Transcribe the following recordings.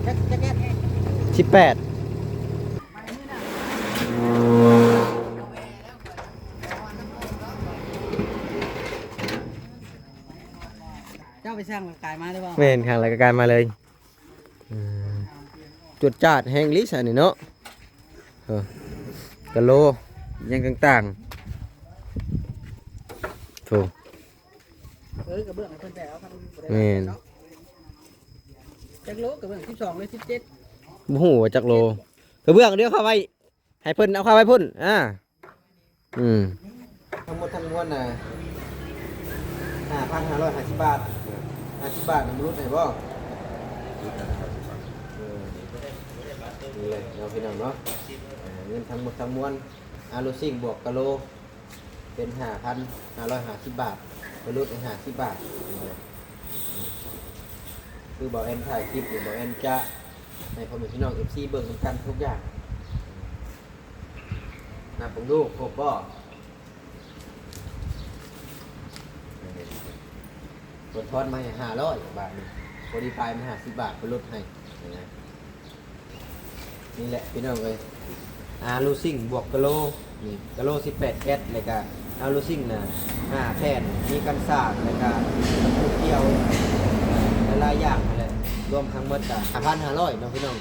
แก๊ส18เจ้าไปสร้างร่างกายมาได้ป่ะแม่นข้างรายการมาเลยอืมจุดจาดแห่งลิซ่านี่เนาะกะโลยังต่างๆถูก กระเบื้องเพิ่นแต่เอาแม่น จักโลกระเบื้อง12เลย17บ่ฮู้ว่าจักโลกระเบื้องเดี๋ยวเข้าไว้ให้เพิ่นเอาเข้าไว้พุ่นทั้งหมดทั้งมวลน่ะ5,550 บาท50 บาทมันรุดให้บ่นี่เลยเราพี่น้องเนาะเงินทั้งหมดทั้งมวลอารูซิ่งบวกกะโลเป็น 5,550 บาทมันรุดให้50 บาทคือบ่แอนถ่ายคลิปหรือบ่แอนจะให้พ่อแม่พี่น้อง FC เบิ่งนำกันทุกอย่างนะผมดูครบบ่ส่วนทอนมาให้500 บาทนี่พอดีปลายมัน50 บาทไปลดให้นะนี่แหละพี่น้องเอ้ยอารูซิ่งบวกกะโลนี่กะโล18แก๊สแล้วก็อารูซิ่งน่ะ5แผ่นมีกันสาดแล้วก็ตะปูเกี่ยวหลายอย่างนั่นแหละรวมทั้งหมดก็5,500เนาะพี่น้อง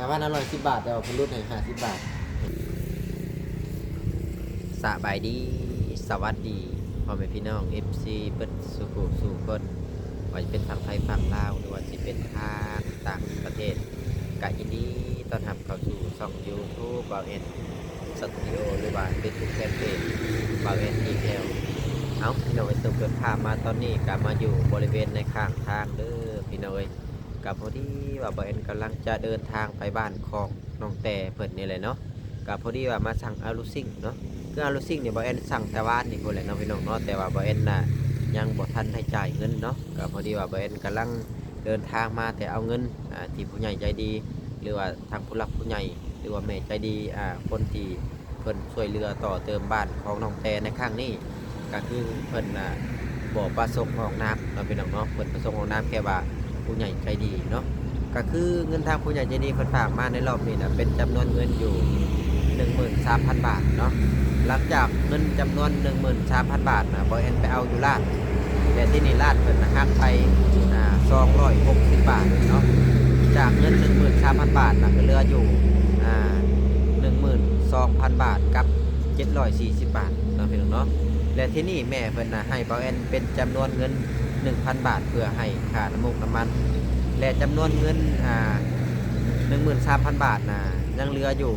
5,510 บาทแต่ว่าเพิ่นลดให้50 บาทสบายดีสวัสดีพ่อแม่พี่น้อง FC เบิดสุขุสู่คนว่าจะเป็นฝั่งไทยฝั่งลาวหรือว่าจะเป็นทางต่างประเทศกะยินดีต้อนรับเข้าสู่ช่อง YouTube บ่าวเอ็นสตูดิโอหรือว่าเป็นทุกแฟนเพจบ่าวเอ็นอีเอลเอาพี่น้องไอ้ตัวเกิดภาพมาตอนนี้กลับมาอยู่บริเวณในข้างทางเด้อพี่น้องเอ้ยกับพอดีว่าบ่าวเอ็นกำลังจะเดินทางไปบ้านของน้องแต่เพิ่นนี่แหละเนาะกับพอดีว่ามาสั่งอารูซิ่งเนาะคืออารูซิ่งเนี่ยบ่าวเอ็นสั่งแต่ว่านนี่พุ่นแหละเนาะพี่น้องเนาะแต่ว่าบ่าวเอ็นน่ะยังบ่ทันได้จ่ายเงินเนาะก็พอดีว่าบ่าวเอ็นกำลังเดินทางมาแต่เอาเงินที่ผู้ใหญ่ใจดีหรือว่าทางผู้หลักผู้ใหญ่หรือว่าแม่ใจดีคนที่เพิ่นช่วยเหลือต่อเติมบ้านของน้องแต่ในครั้งนี้ก็คือเพิ่นบ่ประสงค์ออกนามเนาะพี่น้องเนาะเพิ่นประสงค์ออกนามแค่ว่าผู้ใหญ่ใจดีเนาะก็คือเงินทางผู้ใหญ่ใจดีเพิ่นฝากมาในรอบนี้นะเป็นจำนวนเงินอยู่ 13,000 บาทเนาะหลังจากเงินจำนวน 13,000 บาทนะบ่เอ็นไปเอาอยู่ร้านแต่ที่นี่ร้านเพิ่นหักไป260 บาทเนาะจากเงิน 13,000 บาทนะก็เหลืออยู่12,000 บาทกับ740 บาทเนาะพี่น้องเนาะและที่นี่แม่เพิ่นให้บ่เอ็นเป็นจำนวนเงิน 1,000 บาทเพื่อให้ค่าน้ำมันน้ำมันและจำนวนเงิน13,000 บาทนะยังเหลืออยู่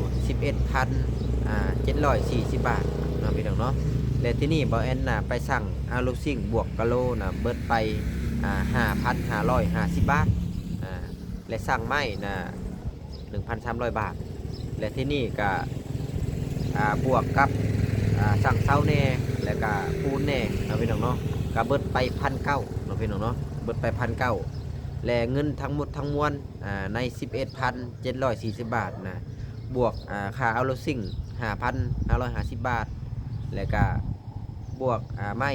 11,740 บาทเนาะพี่น้องเนาะและที่นี่บ่เอ็นไปสั่งอารูซิ่งบวกกะโลเบิดไป5,550 บาทและสั่งไม้1,300 บาทและที่นี่ก็บวกกับสั่งเสาแน่แล้วก็ปูนแน่เนาะพี่น้องเนาะก็เบิดไป1,900เนาะพี่น้องเนาะเบิดไป1,900และเงินทั้งหมดทั้งมวลใน 11,740 บาทนะบวกค่าเอารถซิ่ง 5,550 บาทแล้วก็บวกไม้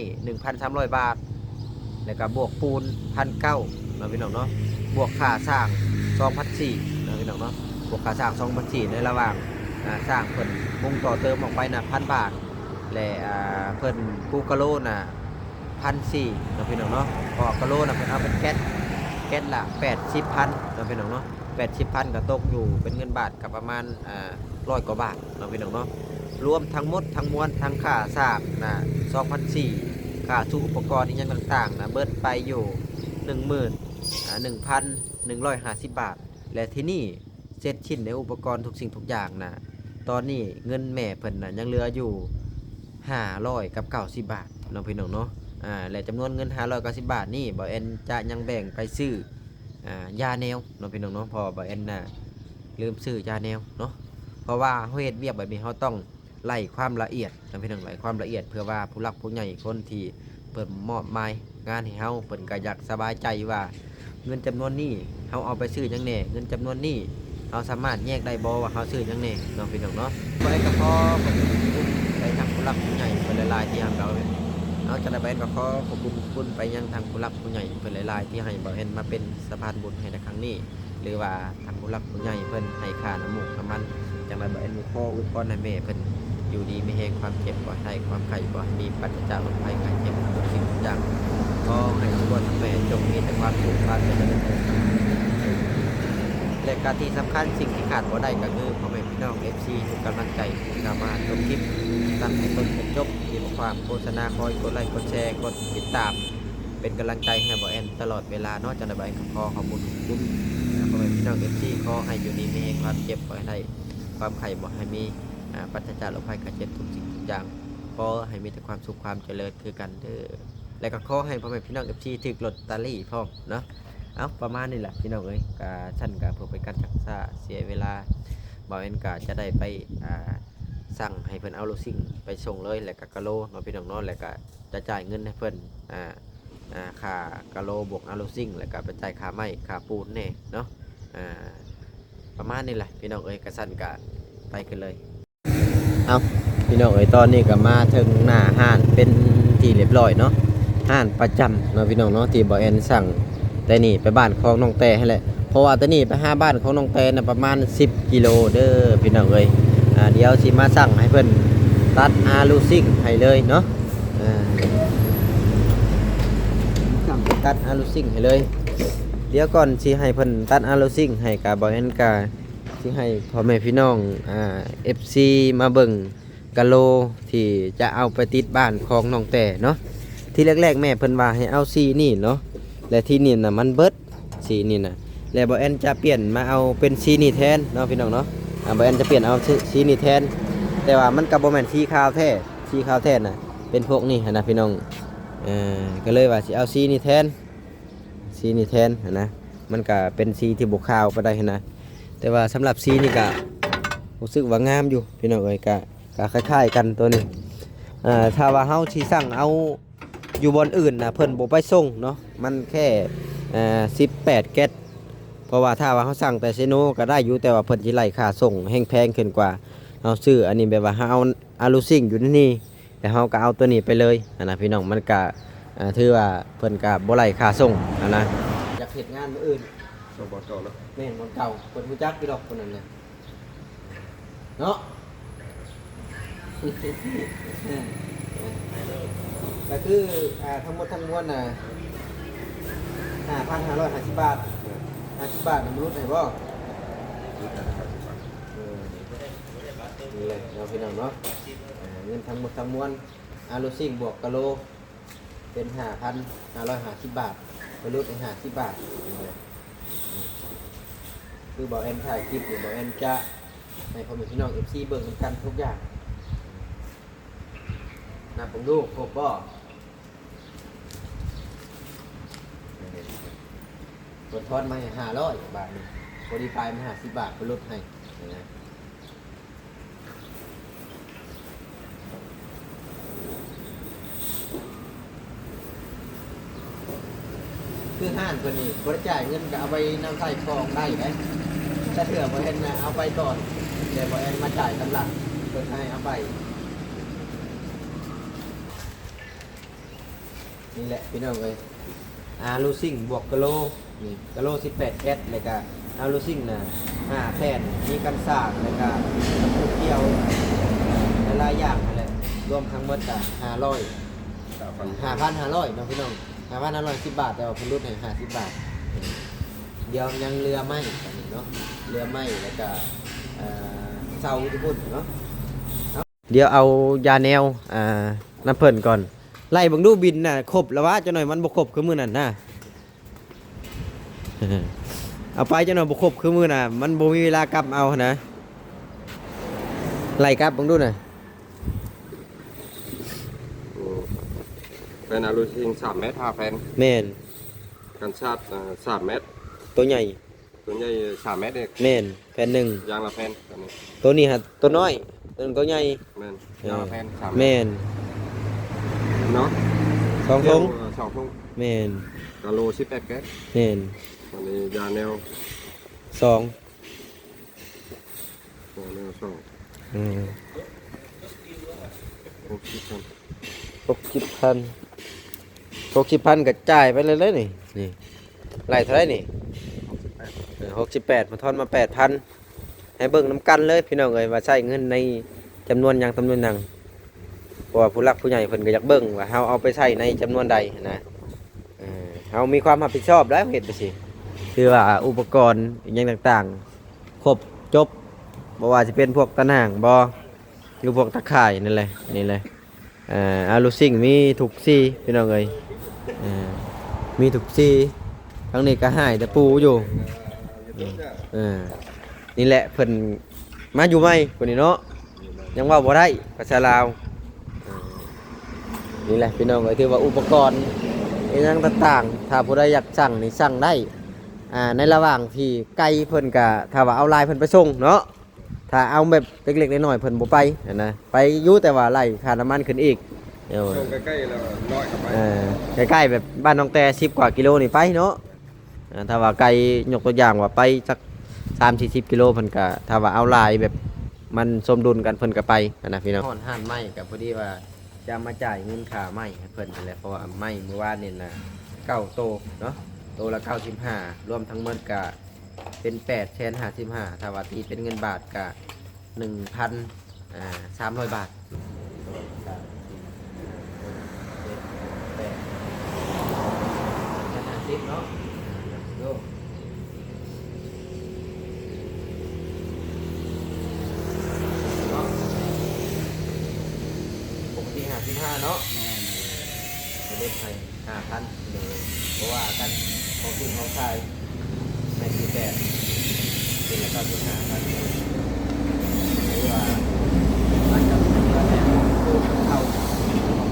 1,300 บาทแล้วก็บวกปูน 1,900เนาะพี่น้องเนาะบวกค่าสร้าง 2,400เนาะพี่น้องเนาะบวกค่าสร้าง 2,400ในระหว่างสร้างเพิ่นมุงต่อเติมออกไป1,000 บาทและเพิ่นปูกะโล1,400เนาะพี่น้องเนาะพอกะโลเพิ่นเอาเป็นแก๊สละ 80,000เนาะพี่น้องเนาะ80,000ก็ตกอยู่เป็นเงินบาทกับประมาณ100 กว่าบาทเนาะพี่น้องเนาะรวมทั้งหมดทั้งมวลทั้งค่าสร้าง2,400ค่าทุกอุปกรณ์อีกอย่างต่างๆเบิดไปอยู่ 11,150 บาทและที่นี่เสร็จชิ้นในอุปกรณ์ทุกสิ่งทุกอย่างตอนนี้เงินแม่เพิ่นยังเหลืออยู่590 บาทเนาะพี่น้องเนาะและจำนวนเงิน590 บาทนี่บ่เอ็นจะยังแบ่งไปซื้อยาแนวเนาะพี่น้องเนาะพอบ่เอ็นลืมซื้อยาแนวเนาะเพราะว่าเฮาเฮ็ดเวียกแบบนี้เฮาต้องไล่ความละเอียดเนาะพี่น้องไล่ความละเอียดเพื่อว่าผู้หลักผู้ใหญ่คนที่เพิ่นมอบหมายงานให้เฮาเพิ่นก็อยากสบายใจว่าเงินจำนวนนี้เฮาเอาไปซื้อจังแน่เงินจำนวนนี้เฮาสามารถแยกได้บ่ว่าเฮาซื้อจังแน่เนาะพี่น้องเนาะบ่ได้ก็พอไปทางผู้หลักผู้ใหญ่เพิ่นหลายๆที่ทางเราเอาจะได้ไปก็ขอขอบคุณไปยังทางผู้หลักผู้ใหญ่เพิ่นหลายๆที่ให้บ่เอ็นมาเป็นสะพานบุญให้ในครั้งนี้ หรือว่าทางผู้หลักผู้ใหญ่เพิ่นให้ค่าน้ำมูกน้ำมันจังไดบ่แอนมีข้ออุปกรณ์ให้แม่เพิ่นอยู่ดีมีแฮงความเจ็บบ่ให้ความไข้บ่ให้มีปราศจากโรคภัยไข้เจ็บทุกสิ่งทุกอย่างก็ให้ทุกคนแม่จงมีแต่ความสุขความเจริญและการที่สำคัญสิ่งที่ขาดบ่ได้ก็คือพ่อแม่พี่น้อง FC ทุกกำลังใจที่เข้ามาชมคลิปตั้งแต่ต้นจนจบที่บ่ความโฆษณาคอยกดไลค์กดแชร์กดติดตามเป็นกำลังใจให้บ่แอนตลอดเวลาเนาะจังได๋บ่แอนก็ขอขอบคุณทุกพ่อแม่พี่น้อง FC ขอให้อยู่ดีมีแฮงความเจ็บบ่ให้ได้ความไข้บ่ให้มีปราศจากโรคภัยไข้เจ็บทุกสิ่งทุกอย่างขอให้มีแต่ความสุขความเจริญคือกันเด้อและก็ขอให้พ่อแม่พี่น้อง FC ถูกลอตเตอรี่พร้อมเนาะเอาประมาณนี้แหละพี่น้องเอ้ยกะชั้นกะเพื่อเป็นการชักษาเสียเวลาบ่แอนกะจะได้ไปสั่งให้เพิ่นเอาโลซิ่งไปส่งเลยแล้วก็กะโลเนาะพี่น้องเนาะแล้วก็จะจ่ายเงินให้เพิ่นค่ากะโลบวกเอาโลซิ่งแล้วก็ไปจ่ายค่าไม้ค่าปูนแน่เนาะประมาณนี้แหละพี่น้องเอ้ยกะชั้นกะไปกันเลยเอาพี่น้องเอ้ยตอนนี้ก็มาถึงหน้าห้านเป็นที่เรียบร้อยเนาะห้านประจำเนาะพี่น้องเนาะที่บ่แอนสั่งแต่นี่ไปบ้านของน้องแต่ให้แหละเพราะว่าแต่นี่ไปหาบ้านของน้องแต่น่ะประมาณ10กิโลเด้อพี่น้องเอ้ยเดี๋ยวสิมาสั่งให้เพิ่นตัดอาลูซิ่งให้เลยเนาะสั่งตัดอาลูซิ่งให้เลยเดี๋ยวก่อนสิให้เพิ่นตัดอาลูซิ่งให้ก็บ่แอนก็สิให้พ่อแม่พี่น้องFC มาเบิ่งกะโลที่จะเอาไปติดบ้านของน้องแต่เนาะที่แรกๆแม่เพิ่นว่าให้เอาสีนี่เนาะและที่นี่น่ะมันเบิดสีนี่น่ะแล้วบ่แอนจะเปลี่ยนมาเอาเป็นสีนี่แทนเนาะพี่น้องเนาะบ่แอนจะเปลี่ยนเอาสีนี่แทนแต่ว่ามันก็บ่แม่นสีขาวแท้สีขาวแท้น่ะเป็นพวกนี้นะพี่น้องก็เลยว่าสิเอาสีนี่แทนสีนี่แทนนะมันก็เป็นสีที่บ่ขาวปานใดนะแต่ว่าสำหรับสีนี่ก็รู้สึกว่างามอยู่พี่น้องเอ้ยก็คล้ายๆกันตัวนี้ถ้าว่าเฮาสิสั่งเอาอยู่บนอื่นนะเพิ่นบ่ไปส่งเนาะมันแค่18แก๊สเพราะว่าถ้าว่าเฮาสั่งแต่เซโนก็ได้อยู่แต่ว่าเพิ่นสิไล่ค่าส่งแฮงแพงขึ้นกว่าเฮาซื้ออันนี้แบบว่าเฮาเอาอาลูซิ่งอยู่นี่แต่เฮาก็เอาตัวนี้ไปเลยนะพี่น้องมันก็ถือว่าเพิ่นก็บ่ไล่ค่าส่งนะอยากเฮ็ดงานมื้ออื่นส่งบ่เก่าแล้วแม่นบ่เก่าเพิ่นรู้จักพี่ดอกคนนั้นน่ะเนาะก็คือทั้งหมดทั้งมวลน่ะ 5,550 บาท50 บาทมันรุดให้บ่นี่เลยเราพี่น้องเนาะเงินทั้งหมดทั้งมวลอาลูซิ่งบวกกะโลเป็น 5,550 บาทไปรุดให้50 บาทคือบ่แอนถ่ายคลิปหรือบ่แอนจะให้พ่อแม่พี่น้อง FC เบิ่งกันทุกอย่างนับผมดูครบบ่กดทอนมาให้500 บาทพอดีไปมา50 บาทไปลดให้นะคือห้านคนนี้บริจาคเงินก็เอาไปนำใส่กองได้ไหมถ้าเถื่อบริเอ็นนะเอาไปก่อนเดี๋ยวบริเอ็นมาจ่ายตำหลักเพื่อให้เอาไปนี่แหละพี่น้องเลยอาลูซิ่งบวกกะโลนี่กะโล18แก๊สเลยก็อาลูซิ่งนะ5แผ่นมีกันสากเลยก็น้ำเกี่ยวหลายอย่างอะไรรวมทั้งหมดก็5,500เนาะพี่น้อง5,510 บาทแต่ว่าผมลดให้50 บาทเดี๋ยวยังเรือไหมเนาะเรือไหมแล้วก็เสาทุกคนเนาะเดี๋ยวเอายาแนวน้ำเพิ่นก่อนไล่บังดูบินน่ะครบแล้ววะจะหน่อยมันบ่ครบคือมื้อนั้นนะเอาไปจะหน่อยบ่ครบคือมื้อน่ะมันบ่มีเวลากลับเอานะไล่กลับบังดูน่ะเป็นอาลูซิง3 เมตร5 แผ่น แม่นกันชาติ3 เมตรตัวใหญ่ตัวใหญ่3 เมตรเอง แม่นแผ่นหนึ่งยางละแผ่นตัวนี้ ตัวนี้ฮะตัวน้อยตัวใหญ่แม่นยางละแผ่น3 แม่นเนาะ2 ถุง2 ถุงแม่นกะโล18แก๊สแม่นอันนี้ยาแนว2แนว260,000 60,000กระจายไปเลยนี่นี่ไล่เท่าไหร่นี่ 68มาทอนมา 8,000ให้เบิ่งน้ำกันเลยพี่น้องเอ้ยว่าใช้เงินในจำนวนหยังจำนวนหยังเพราะว่าผู้หลักผู้ใหญ่เพิ่นก็อยากเบิ่งว่าเฮาเอาไปใช้ในจำนวนใดนะเฮามีความรับผิดชอบแล้วเฮ็ดไปสิคือว่าอุปกรณ์อหยังต่างๆครบจบบ่ว่าสิเป็นพวกตะนางบ่หรือพวกตะข่ายนั่นแหละนี่เลยอาลูซิ่งมีทุกซี่พี่น้องเอ้ยมีทุกซี่ทั้งนี้ก็หายแต่ปูอยู่นี่แหละเพิ่นมาอยู่ไหมคนนี้เนาะยังว่าบ่ได้ภาษาลาวนี่แหละพี่น้องเอ้ยถือว่าอุปกรณ์อีหยังต่างๆถ้าผู้ใดอยากสั่งนี่สั่งได้ในระหว่างที่ไกลเพิ่นก็ถ้าว่าเอาลายเพิ่นไปส่งเนาะถ้าเอาแบบเล็กๆน้อยๆเพิ่นบ่ไปนะไปอยู่แต่ว่าไล่ค่าน้ำมันขึ้นอีกเดี๋ยว ส่งใกล้ๆแล้วร้อยเข้าไป ใกล้ๆแบบบ้านน้องแต่10 กว่ากิโลนี่ไปเนาะถ้าว่าไกลยกตัวอย่างว่าไปสัก30-40 กิโลเพิ่นก็ถ้าว่าเอาลายแบบมันสมดุลกันเพิ่นก็ไปนะพี่น้องห่านไม้ก็พอดีว่าจะมาจ่ายเงินค่าไม้ให้เพิ่นนั่นแหละเพราะว่าไม้เมื่อวานนี่นะ9โตเนาะโตละ95รวมทั้งหมดก็เป็น855,000ถ้าว่าตีเป็นเงินบาทก็1,300 บาทเนาะดูปกติ55เนาะจะเล่นไป5,000เลยเพราะว่ากันของกินของชายในที่8เป็นแล้วก็95,000หรือว่ามันจะเป็นแล้วแต่ตัวเข้า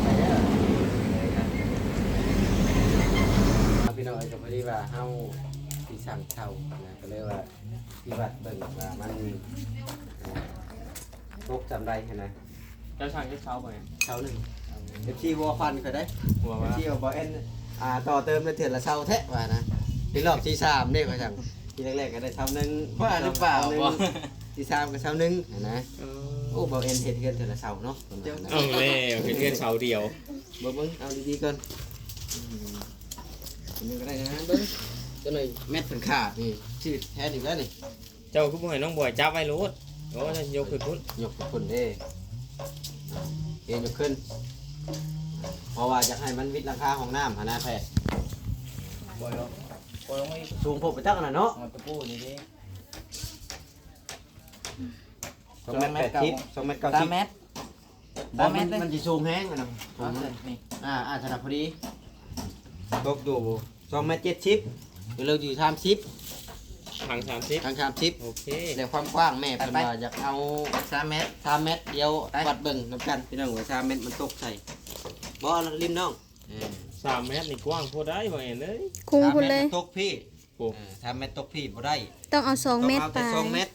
ไปเด้อพี่น้องก็พอดีว่าเฮาสิสั่งเช่านะก็เลยว่าที่วัดเบิ่งว่ามันตกจำได้นะ เจ้าช่างจะเช้าไป เช่าหนึ่งเอฟซีวัวควันก็ได้ หัว เอ ว่า ฟซีว่าบ่เอ็นต่อเติมในเถื่อนละเช่าแท้ว่านะที่รอบที่3เด้ก็จังที่แรกๆก็ได้เช่านึงว่าหรือเปล่าที่3ก็เช่านึงนะโอ้บ่เอ็นเฮ็ดเถื่อนเถื่อนละเช่าเนาะ เอาเลยเป็นเพื่อนเช้าเดียว เบิ่งเอาดีๆก่อนนี่ก็ได้นะเบิ่งตัวหน่อยเม็ดเป็นขาดนี่ชื่อแท้อีกแล้วนี่ เจ้าคือบ่ให้น้องบอยจับไว้รู้โอ้ยยกขึ้นพุ่น ยกขึ้นเด้เอ็นยกขึ้นเพราะว่าอยากให้มันวิดราคาของน้ำหาหน้าแพทย์ ปล่อยลงไม่ สูงพบไปจักน่ะเนาะ เอาตะปูนี่ดิ 2 เมตร 80 2 เมตร 90 3 เมตร 3 เมตรเลย มันสิสูงแห้งอะนะ เอาเลยนี่ สนับพอดีตกอยู่2 เมตร 70หรือเราอยู่30 ทาง30 ทาง30 โอเค แต่ความกว้างแม่เพิ่นว่าอยากเอา3 เมตร 3 เมตรเดียววัดเบิ่งนํกันพี่น้องว่า3 เมตรมันตกใส่บ่ริมน้อง 3 เมตรนี่กว้างพอได้บ่เห็นเลย คุ้งพุ่นเลย 3 เมตรตกพี่ โอ้ 3 เมตรตกพี่บ่ได้ ต้องเอา2 เมตร ต้อง ไป เอาแต่2 เมตร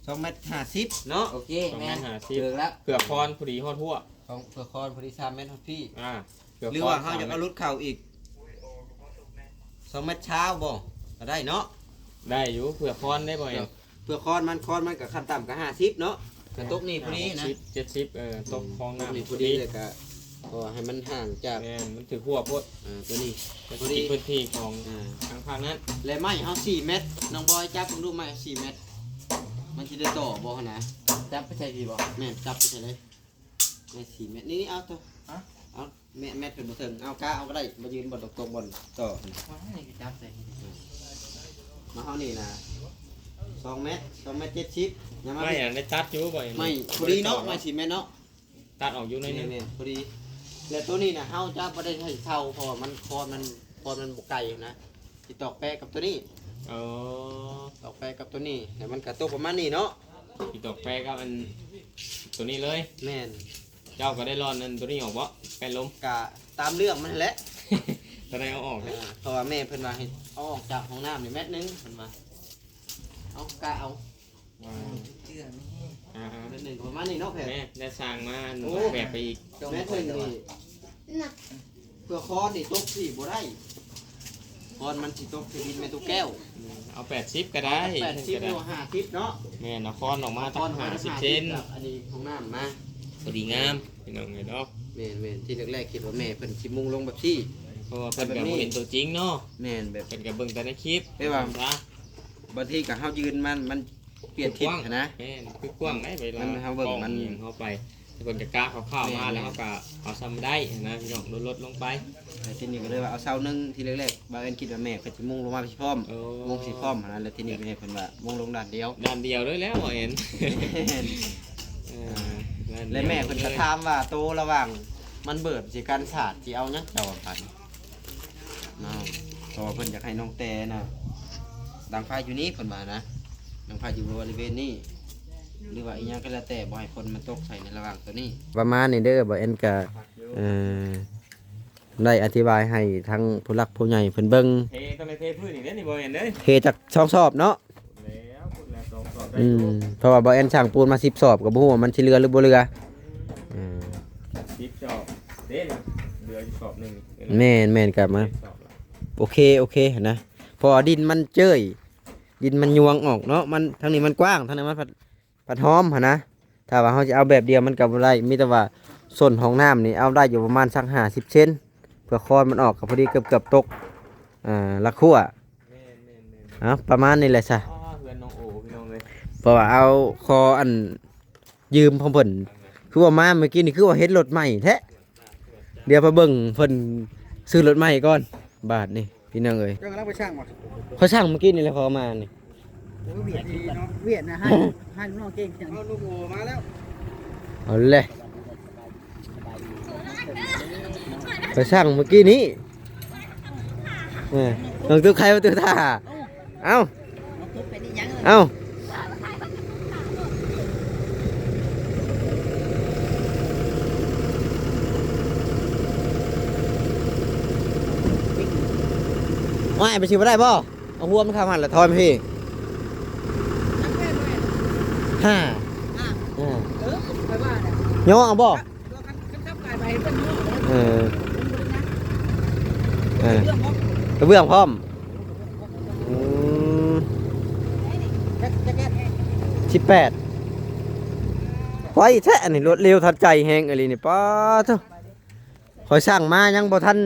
2 เมตร 50เนาะ โอเค 2 แม่ เมตร เจอแล้ว 50เผื่อพรพอดีฮอดทั่ว ของเพื่อคอนพอดี3 เมตรครับพี่ เผื่อ หรือว่าเขาอยากเอารุดเข่าอีก2 เมตรเช้าบ่ก็ได้เนาะ ได้อยู่เผื่อพรได้บ่เห็น เพื่อคอนมันกับขั้นต่ำก็50เนาะกระตุกนี่พอดีนะ 70ตกคลอง ตกนี่ น้ำ พอดีเลยก็ก็ให้มันห่างจาก แม่นมันถือหัวโพด ตัวนี้ แต่ พอดี พื้นที่ของทางภาคนั้น และไม้เฮา4 เมตรน้องบอยจับผมดูไม้4 เมตร มันสิได้ต่อบ่นะ จับไปใส่ดีบ่ แม่จับไปใช่เลยไม้4 เมตรนี่เอาตัวเอาเมตรเป็นบ่ถึงเอากะเอาก็ได้มายืนบนตรงบนต่อ ว้านี่ก็จับใส่ มาเฮานี่นะ2 เมตร2 เมตร 70ยังมา ไม่ได้ตัดอยู่บ่เห็น ไม่พอดีเนาะไม่4 เมตรเนาะ ตัดออกอยู่หน่อยนึง แม่นพอดีแล้วตัวนี้นะเฮาจะบ่ได้ให้เช่าเพราะว่ามันคอนมันบ่ไกลนะสิตอกแปะกับตัวนี้ อ๋อ ตอกแปะกับตัวนี้แต่มันก็ตกประมาณนี้เนาะ ที่ตกแปรกับอันตัวนี้เลย แม่น เจ้าก็ได้รอนนั่นตัวนี้ออกบ่แปรลม กะตามเรื่องมันแหละ ตอนไหนเอาออกเลย เพราะว่าแม่เพิ่นว่าให้เอาออกจากห้องน้ำนี่เม็ดนึงเพิ่นว่าเอากะเอา อ่า เม็ดนึงประมาณนี้เนาะแพท แม่ได้สร้างมาหนูแบบไปอีก เม็ดนึงนี่เพื่อคอนนี่ตกที่บ่ได้คอนมันสิตกที่ดินแม่ตุกแก้ว เอา80ก็ได้ 80หรือ50เนาะ แม่นครออกมาตั้ง50เซน อันนี้ห้องน้ำมา พอดีงามพี่น้องเนาะ แม่นที่แรกๆคิดว่าแม่เพิ่นสิมุงลงแบบที่ เพราะว่าเพิ่นก็บ่เห็นตัวจริงเนาะ แม่นแบบ เพิ่นก็เบิ่งแต่ในคลิป ได้ว่า ซะ บางทีก็เฮายืนมันเปลี่ยนทิศนะ แม่นคือกว้างได้เวลา มันเฮาเบิ่งมัน กล้อเข้าไปเพิ่นจะกล้าเข้ามาแล้วเขาก็เอาซ้ำได้นะพี่น้องลดลงไป แต่ทีนี้ก็เลยว่าเอาเสาหนึงทีแรกๆบางอันคิดว่าแม่เพิ่นสิมุ่งลงมาพี่พร้อม โอ้ มุ่งสิพร้อมหันนั้นแล้วทีนี้แม่เพิ่นว่ามุ่งลงด้านเดียว ด้านเดียวด้วยแล้วบ่เห็นเออด้านดียว และแม่เพิ่นก็ถามว่าโตระหว่างมันเบิดสิการศาสตร์สิเอาหยังเจ้าปันเนาะเพราะว่าเพิ่นอยากให้น้องแต่น่ะดังไฟอยู่นี้เพิ่นว่านะดังไฟอยู่บริเวณนี้หรือว่าอีหยังก็แล้วแต่บ่ให้ฝนมันตกใส่ในระหว่างตัวนี้ประมาณนี้เด้อบ่เอ็นก็ได้อธิบายให้ทั้งผู้หลักผู้ใหญ่เพิ่นเบิ่ง เทต้องไปเทพื้นอีกเด้อนี่บ่เห็นเด้อ เทจากช่องสอบเนาะ แล้วพูดแล้วสองสอบได้ เพราะว่าบ่เอ็นช่างปูนมา10สอบก็บ่ฮู้ว่ามันสิเรือหรือบ่เรือ 10สอบเด้นี่เหลืออีกสอบหนึง แม่นกลับมา สอบละ โอเคนะเพอดินมันเจ้ยดินมันยวงออกเนาะมันทางนี้มันกว้างทางนั้นมันผัดหอมหั่นนะถ้าว่าเขาจะเอาแบบเดียวมันก็บ่ได้มีแต่ว่าส่วนของน้ำนี่เอาได้อยู่ประมาณสัก50เซนเพื่อคอนมันออกก็พอดีเกือบตกละคั่ว แม่น ประมาณนี้แหละซะ อ๋อเพื่อนน้องโอพี่น้องเลย เพราะว่าเอาคออันยืมของเพิ่นคือว่ามาเมื่อกี้นี่คือว่าเฮ็ดรถใหม่แท้เดี๋ยวไปเบิ่งเพิ่นซื้อรถใหม่ก่อนบาทนี่พี่น้องเอ้ย เจ้ากำลังไปช่างบ่ เขาช่างเมื่อกี้นี่แหละเขาเอามานี่ โอ้เวียดดีเนาะเวียดนะให้ลูกน้องเก่งจังเอาลูกโอมาแล้ว เอาเลยเขาช่างเมื่อกี้นี้ลองตัวใครมาตัวท่าเอ้าเอ้าว่ายไปชิมได้ป่ะเอาหัวมันเข้าหันละทอยมาพี่ห้า ไปว่าเนี่ย ย่อเอาบ่ คันขับกายไปเป็นเรื่อง เออกระเบื้องพร้อม18ไว้แท้อันนี้รถเร็วทันใจแฮงอะไรนี่ป้าเถอะขอยสั่งมายังบ่ทัน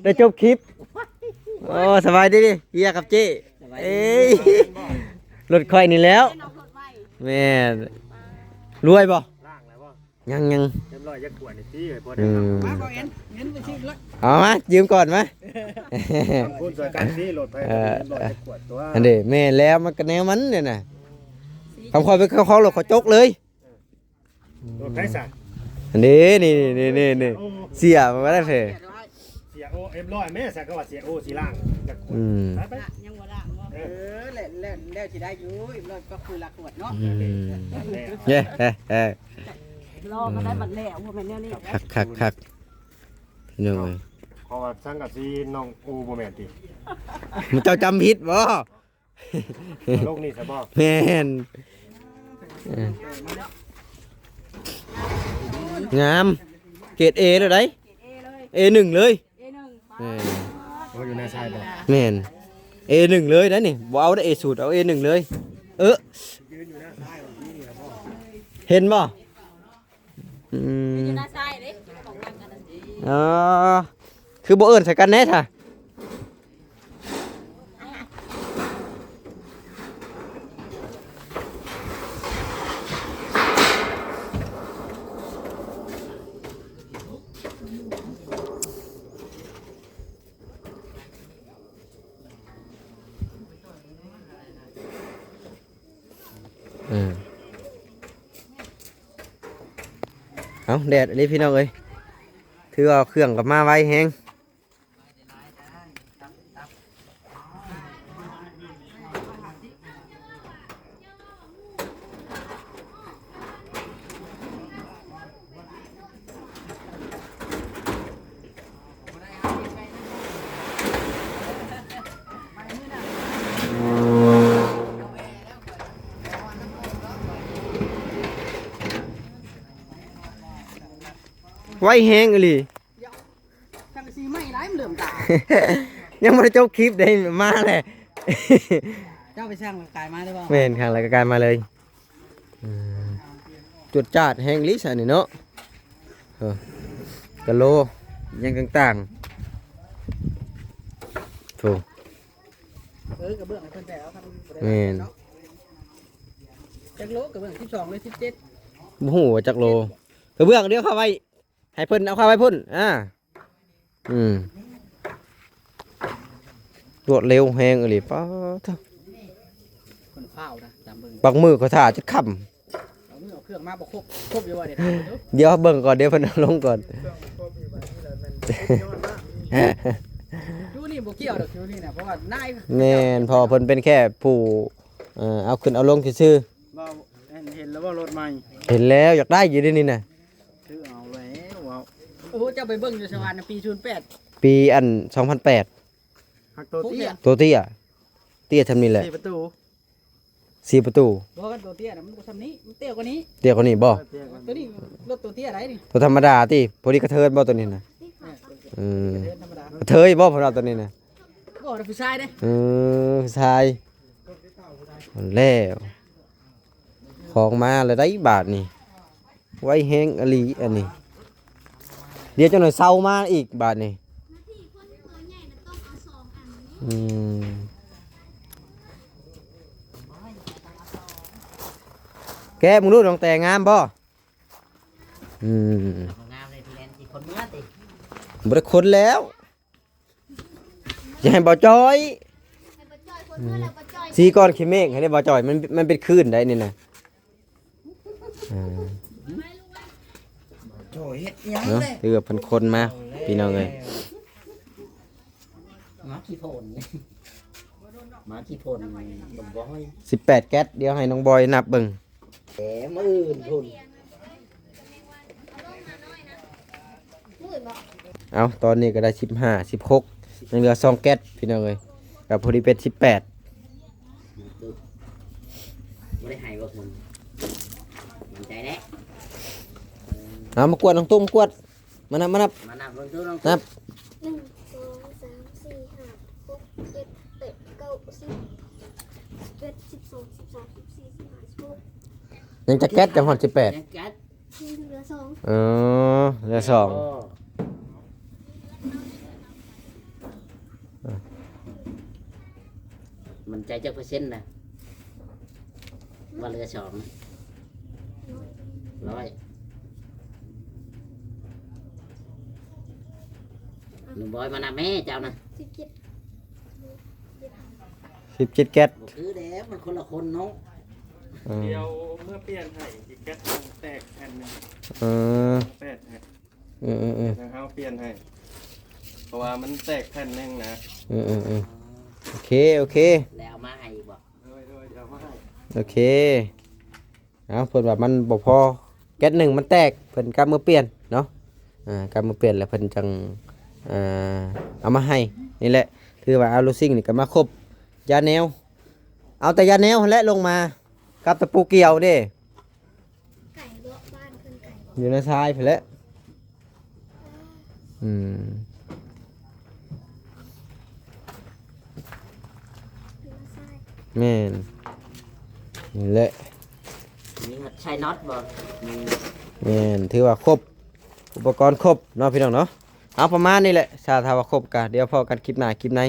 ได้จบคลิปโอ้สบายดีดิเฮียกับเจ้เอ้ยรถค่อยนี่แล้วแม่รวยบ่ ล่างแล้วบ่ ยัง เรียบร้อยจะขวดนี่ตี้เลยพอได้ มาบ่เห็นไปชิมแล้ว เอามายืมก่อนมา คุณสวยกันที่รถไปเรียบร้อยจะขวดตัว อันเด้แม่แล้วมันก็แนวมันเนี่ยน่ะทำคอยไปเข้ารถเขาจกเลย รถไฟสั่น อันนี้นี่เสียมาได้เพ่ เสียโอเรียบร้อยแม่สั่นก็ว่าเสียโอสีล่างจะขวดไป ยังบ่ล่างบ่แล้วสิได้อยู่อีกรถก็คือละขวดเนาะ เย้ รอก็ได้บัดแล้วว่าแม่นแนวนี้ คักพี่น้องเอ้ย ขอว่าสั่งกับซีน้องโอโมเมนติ มันเจ้าจำผิดบ่ โลกนี้ซะบ่ แม่นงามเกรด A เลยได้ A1 เลยเออ โอ้อยู่ในชายบ่ แม่น A1 เลยนะนี่บ่เอาได้ A สูตรเอา A1 เลยยืนอยู่หน้าชายแบบนี้ครับพ่อ เห็นบ่ อยู่หน้าซ้ายเด้ของกันกัน อ๋อคือบ่เอิ้นใส่กันแน่ท่ะเอาแดดอันนี้พี่น้องเอ้ยถือเอาเครื่องกลับมาไว้แฮงไว้แฮงอีหลี ทางสีไม่ร้ายมันเหลื่อมตา ยังไม่ได้จบคลิปได้มาเลย เจ้าไปสร้างกายมาได้บ่ ไม่เห็นข้างรายการมาเลยจุดจาดแห่งลิสอันนี้เนาะกะโลยังต่างๆ กระเบื้องให้เพิ่นแต่เอาทำ แม่น เนาะจักโลกระเบื้อง12เลย17 บ่ฮู้ว่าจักโลกระเบื้องเดี๋ยวเข้าไว้ให้เพิ่นเอาเข้าไว้พุ่นรวดเร็วแฮงอีหลีป๊าด คนเฝ้านะจำเบิ่ง ปักมือก็ท่าจะค่ำ เอามือเอาเครื่องมาบ่ครบอยู่ว่าเดี๋ยวถามเพิ่นดู เดี๋ยวเบิ่งก่อนเดี๋ยวเพิ่นเอาลงก่อน ดูนี่บ่เกี่ยวดอกดูนี่นะเพราะว่านาย แม่นพอเพิ่นเป็นแค่ผู้เอาขึ้นเอาลงซื่อ ว่าเห็นแล้วว่ารถใหม่ ๆเห็นแล้วอยากได้อยู่ด้วยนี่น่ะ ซื้อเอาแล้วว้าวโอ้โหเจ้าไปเบิ่งอยู่สวรรค์นะปี08 ปีอัน2008 หักตัวเตี้ย ตัวเตี้ยทำนี่แหละ 4ประตู 4ประตู บ่กันตัวเตี้ยน่ะมันบ่ทำนี้มันเตี้ยกว่านี้ เตี้ยกว่านี้บ่ ตัวนี้รถตัวเตี้ยอะไรนี่ ตัวธรรมดาติพอดีกระเทินบ่ตัวนี้น่ะ เดินธรรมดาก ระเทยบ่พอเราตัวนี้น่ะ บ่ได้ผู้ชายเด้ ชายแล้วของมาแล้วได้บาทนี่ไว้แห้งอลีอันนี้เดี๋ยวจังหน่อยเซามาอีกบาทนี่แกมึงรู้น้องแต่งามบ่ งามเลยพี่แลนสิคนเมื่อติ บ่ได้คนแล้วอย่าให้บ่จอยสีก้อนขี้เมฆให้ได้บ่จอยมันเป็นคลื่นได้นี่นะ โอ้ยเฮ็ดหยัง เนาะ เลย ถือว่าเพิ่นคนมาพี่น้องเอ้ย หมาขี้โพนหมาขี้โพนบ่บ่อย 18แก๊สเดี๋ยวให้น้องบอยนับเบิ่ง แหมมื้ออื่นพุ่น เอาตอนนี้ก็ได้15 16ยังเหลือ2แก๊สพี่น้องเอ้ยก็พอดีเป็น18 บ่ได้ให้บ่คุณมั่นใจแน่ เอามากวดน้องตุ้มกวดมานับ มานับเบิ่งดูน้อง นับ 1 2 3 4 5 6 7 8 9 10 11 12 13 14 15 16 ยังจะแก๊สจะฮอด18 แก๊ส ที่เหลือ2 เหลือ2 มันใจจักเปอร์เซ็นต์นะว่าเหลือ2นะ100หนุ่มบอยมานับแม่เจ้านะ 17 17แก๊ส บ่คือเด้มันคนละคนเนาะ เดี๋ยวเมื่อเปลี่ยนให้อีกแก๊สแตกแผ่นหนึง เออ แปดให้ เออ ทางเฮาเปลี่ยนให้เพราะว่ามันแตกแผ่นหนึงนะ โอเค แล้วเอามาให้บ่ โดยเอามาให้ โอเคเอาเพิ่นว่ามันบ่พอแก๊สหนึ่งมันแตกเพิ่นกำมือเปลี่ยนเนาะกำมือเปลี่ยนแล้วเพิ่นจังเอามาให้นี่แหละคือว่าเอาลูซิ่งนี่ก็มาครบยาแนวเอาแต่ยาแนวและลงมากับตะปูเกี่ยวเด้ ไก่เลาะบ้านเพิ่นไก่ อยู่ในทรายไปแล้วเหลือทราย แม่นนี่แหละ มีใช้น็อตบ่มี แม่นถือว่าครบอุปกรณ์ครบเนาะพี่น้องเนาะเอาประมาณนี้แหละถ้าว่าครบกันเดี๋ยวพอกันคลิปหน้าคลิปใน